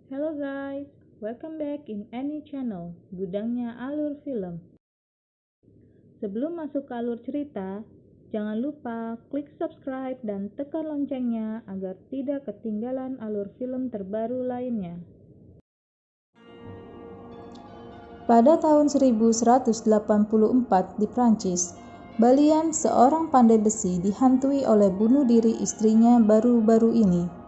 Hello guys, welcome back in any channel, gudangnya alur film. Sebelum masuk ke alur cerita, jangan lupa klik subscribe dan tekan loncengnya agar tidak ketinggalan alur film terbaru lainnya. Pada tahun 1184 di Prancis, Balian, seorang pandai besi, dihantui oleh bunuh diri istrinya baru-baru ini.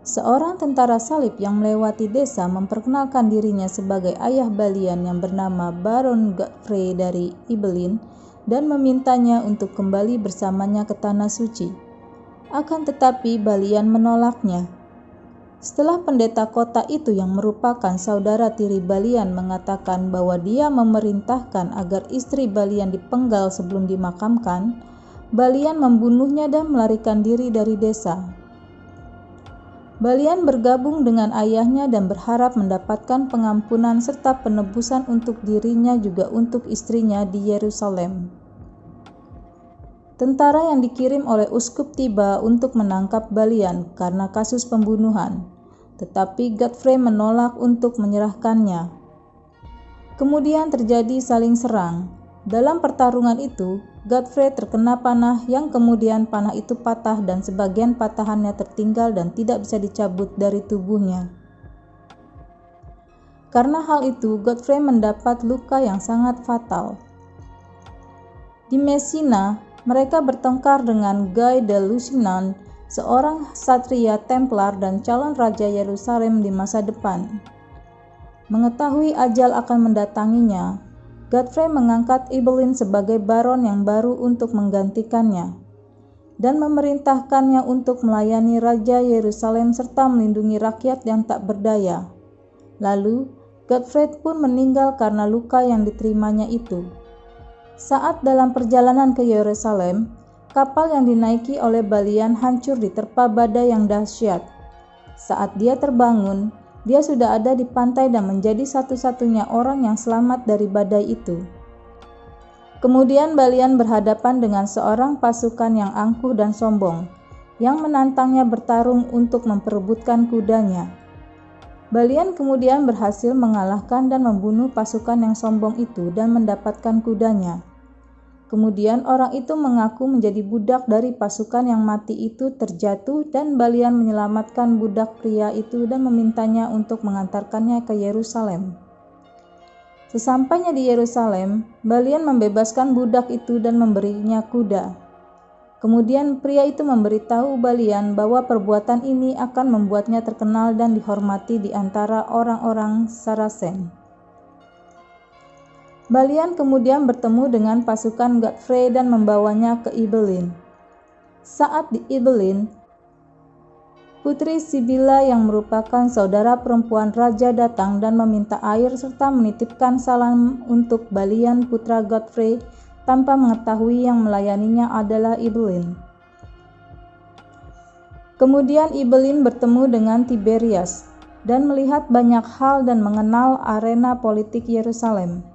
Seorang tentara salib yang melewati desa memperkenalkan dirinya sebagai ayah Balian yang bernama Baron Godfrey dari Ibelin dan memintanya untuk kembali bersamanya ke Tanah Suci. Akan tetapi Balian menolaknya. Setelah pendeta kota itu yang merupakan saudara tiri Balian mengatakan bahwa dia memerintahkan agar istri Balian dipenggal sebelum dimakamkan, Balian membunuhnya dan melarikan diri dari desa. Balian bergabung dengan ayahnya dan berharap mendapatkan pengampunan serta penebusan untuk dirinya juga untuk istrinya di Yerusalem. Tentara yang dikirim oleh uskup tiba untuk menangkap Balian karena kasus pembunuhan, tetapi Godfrey menolak untuk menyerahkannya. Kemudian terjadi saling serang. Dalam pertarungan itu, Godfrey terkena panah yang kemudian panah itu patah dan sebagian patahannya tertinggal dan tidak bisa dicabut dari tubuhnya. Karena hal itu, Godfrey mendapat luka yang sangat fatal. Di Messina, mereka bertengkar dengan Guy de Lusignan, seorang satria Templar dan calon raja Yerusalem di masa depan. Mengetahui ajal akan mendatanginya, Godfrey mengangkat Ibelin sebagai baron yang baru untuk menggantikannya dan memerintahkannya untuk melayani raja Yerusalem serta melindungi rakyat yang tak berdaya. Lalu, Godfrey pun meninggal karena luka yang diterimanya itu. Saat dalam perjalanan ke Yerusalem, kapal yang dinaiki oleh Balian hancur diterpa badai yang dahsyat. Saat dia terbangun, dia sudah ada di pantai dan menjadi satu-satunya orang yang selamat dari badai itu. Kemudian Balian berhadapan dengan seorang pasukan yang angkuh dan sombong, yang menantangnya bertarung untuk memperebutkan kudanya. Balian kemudian berhasil mengalahkan dan membunuh pasukan yang sombong itu dan mendapatkan kudanya. Kemudian orang itu mengaku menjadi budak dari pasukan yang mati itu terjatuh dan Balian menyelamatkan budak pria itu dan memintanya untuk mengantarkannya ke Yerusalem. Sesampainya di Yerusalem, Balian membebaskan budak itu dan memberinya kuda. Kemudian pria itu memberitahu Balian bahwa perbuatan ini akan membuatnya terkenal dan dihormati di antara orang-orang Saracen. Balian kemudian bertemu dengan pasukan Godfrey dan membawanya ke Ibelin. Saat di Ibelin, Putri Sibylla yang merupakan saudara perempuan raja datang dan meminta air serta menitipkan salam untuk Balian putra Godfrey tanpa mengetahui yang melayaninya adalah Ibelin. Kemudian Ibelin bertemu dengan Tiberias dan melihat banyak hal dan mengenal arena politik Yerusalem.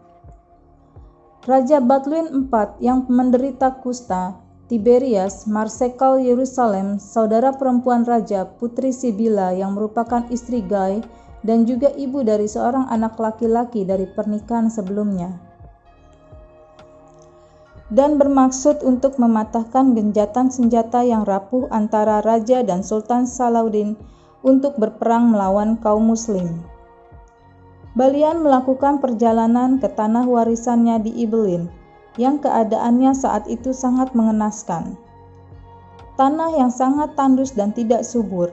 Raja Batuin IV yang menderita kusta, Tiberias, Marsekal Yerusalem, saudara perempuan raja, Putri Sibylla yang merupakan istri Guy, dan juga ibu dari seorang anak laki-laki dari pernikahan sebelumnya. Dan bermaksud untuk mematahkan genjatan senjata yang rapuh antara raja dan Sultan Salahuddin untuk berperang melawan kaum muslim. Balian melakukan perjalanan ke tanah warisannya di Ibelin, yang keadaannya saat itu sangat mengenaskan. Tanah yang sangat tandus dan tidak subur.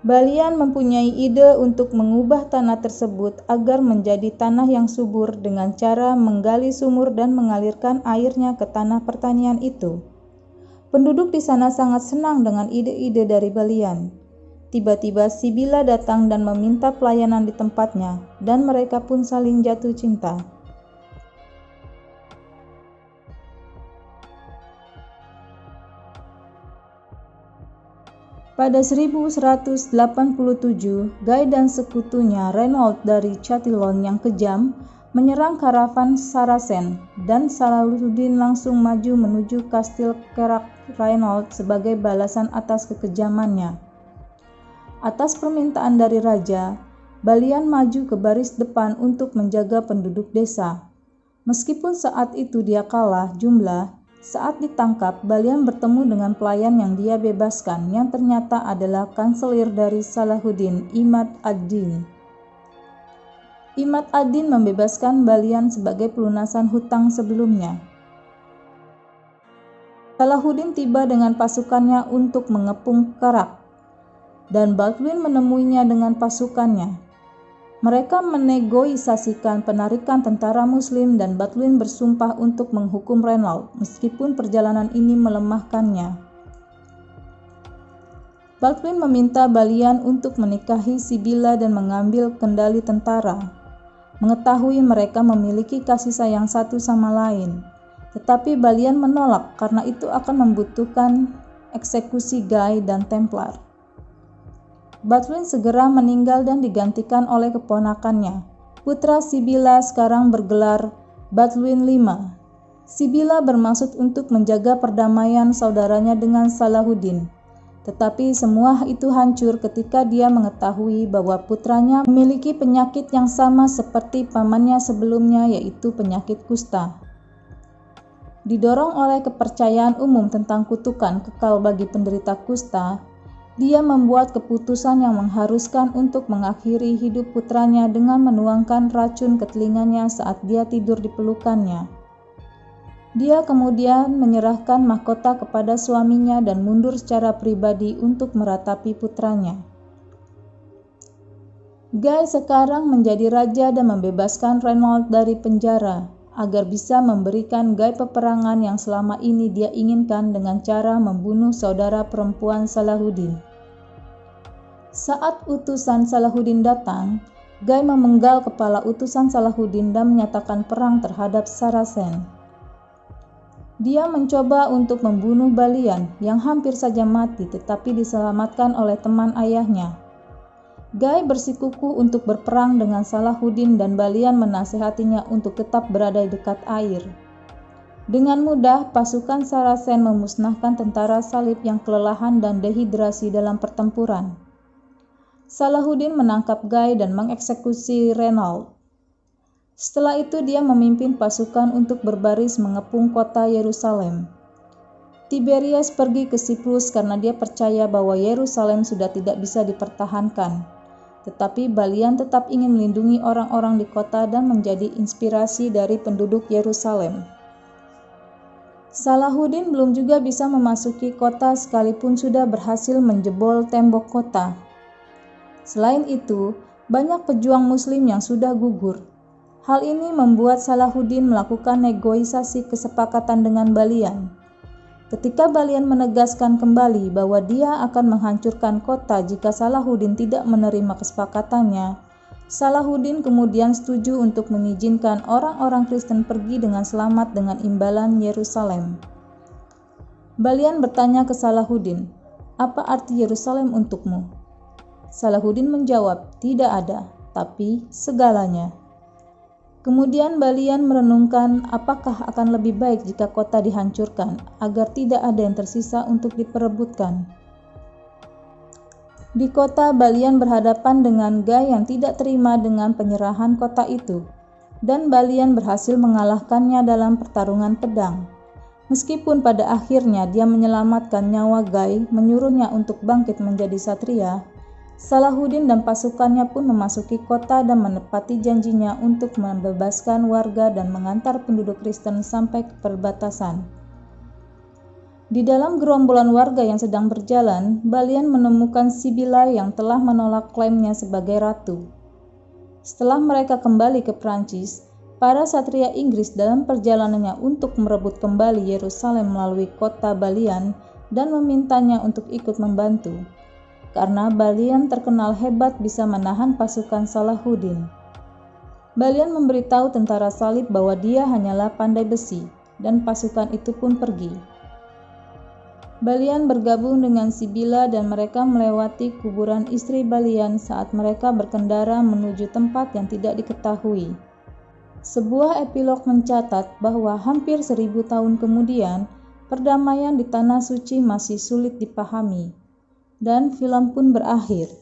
Balian mempunyai ide untuk mengubah tanah tersebut agar menjadi tanah yang subur dengan cara menggali sumur dan mengalirkan airnya ke tanah pertanian itu. Penduduk di sana sangat senang dengan ide-ide dari Balian. Tiba-tiba Sibylla datang dan meminta pelayanan di tempatnya, dan mereka pun saling jatuh cinta. Pada 1187, Guy dan sekutunya Reynold dari Chatillon yang kejam menyerang karavan Saracen, dan Salahuddin langsung maju menuju kastil Kerak Reynold sebagai balasan atas kekejamannya. Atas permintaan dari raja, Balian maju ke baris depan untuk menjaga penduduk desa. Meskipun saat itu dia kalah jumlah, saat ditangkap, Balian bertemu dengan pelayan yang dia bebaskan, yang ternyata adalah kanselir dari Salahuddin, Imad ad-Din. Imad ad-Din membebaskan Balian sebagai pelunasan hutang sebelumnya. Salahuddin tiba dengan pasukannya untuk mengepung Karak, dan Baldwin menemuinya dengan pasukannya. Mereka menegosiasikan penarikan tentara Muslim dan Baldwin bersumpah untuk menghukum Reynold meskipun perjalanan ini melemahkannya. Baldwin meminta Balian untuk menikahi Sibylla dan mengambil kendali tentara. Mengetahui mereka memiliki kasih sayang satu sama lain, tetapi Balian menolak karena itu akan membutuhkan eksekusi Guy dan Templar. Baldwin segera meninggal dan digantikan oleh keponakannya. Putra Sibylla sekarang bergelar Baldwin V. Sibylla bermaksud untuk menjaga perdamaian saudaranya dengan Salahuddin. Tetapi semua itu hancur ketika dia mengetahui bahwa putranya memiliki penyakit yang sama seperti pamannya sebelumnya, yaitu penyakit kusta. Didorong oleh kepercayaan umum tentang kutukan kekal bagi penderita kusta, dia membuat keputusan yang mengharuskan untuk mengakhiri hidup putranya dengan menuangkan racun ke telinganya saat dia tidur di pelukannya. Dia kemudian menyerahkan mahkota kepada suaminya dan mundur secara pribadi untuk meratapi putranya. Guy sekarang menjadi raja dan membebaskan Reynold dari penjara, agar bisa memberikan Guy peperangan yang selama ini dia inginkan dengan cara membunuh saudara perempuan Salahuddin. Saat utusan Salahuddin datang, Guy memenggal kepala utusan Salahuddin dan menyatakan perang terhadap Saracen. Dia mencoba untuk membunuh Balian yang hampir saja mati tetapi diselamatkan oleh teman ayahnya. Guy bersikukuh untuk berperang dengan Salahuddin dan Balian menasihatinya untuk tetap berada di dekat air. Dengan mudah, pasukan Saracen memusnahkan tentara salib yang kelelahan dan dehidrasi dalam pertempuran. Salahuddin menangkap Guy dan mengeksekusi Reynold. Setelah itu dia memimpin pasukan untuk berbaris mengepung kota Yerusalem. Tiberias pergi ke Siprus karena dia percaya bahwa Yerusalem sudah tidak bisa dipertahankan. Tetapi Balian tetap ingin melindungi orang-orang di kota dan menjadi inspirasi dari penduduk Yerusalem. Salahuddin belum juga bisa memasuki kota sekalipun sudah berhasil menjebol tembok kota. Selain itu, banyak pejuang Muslim yang sudah gugur. Hal ini membuat Salahuddin melakukan negosiasi kesepakatan dengan Balian. Ketika Balian menegaskan kembali bahwa dia akan menghancurkan kota jika Salahuddin tidak menerima kesepakatannya, Salahuddin kemudian setuju untuk mengizinkan orang-orang Kristen pergi dengan selamat dengan imbalan Yerusalem. Balian bertanya ke Salahuddin, "Apa arti Yerusalem untukmu?" Salahuddin menjawab, "Tidak ada, tapi segalanya." Kemudian Balian merenungkan apakah akan lebih baik jika kota dihancurkan, agar tidak ada yang tersisa untuk diperebutkan. Di kota, Balian berhadapan dengan Guy yang tidak terima dengan penyerahan kota itu, dan Balian berhasil mengalahkannya dalam pertarungan pedang. Meskipun pada akhirnya dia menyelamatkan nyawa Guy, menyuruhnya untuk bangkit menjadi satria, Salahuddin dan pasukannya pun memasuki kota dan menepati janjinya untuk membebaskan warga dan mengantar penduduk Kristen sampai ke perbatasan. Di dalam gerombolan warga yang sedang berjalan, Balian menemukan Sibylla yang telah menolak klaimnya sebagai ratu. Setelah mereka kembali ke Prancis, para satria Inggris dalam perjalanannya untuk merebut kembali Yerusalem melalui kota Balian dan memintanya untuk ikut membantu. Karena Balian terkenal hebat bisa menahan pasukan Salahuddin. Balian memberitahu tentara salib bahwa dia hanyalah pandai besi, dan pasukan itu pun pergi. Balian bergabung dengan Sibylla dan mereka melewati kuburan istri Balian saat mereka berkendara menuju tempat yang tidak diketahui. Sebuah epilog mencatat bahwa hampir 1000 tahun kemudian, perdamaian di Tanah Suci masih sulit dipahami. Dan film pun berakhir.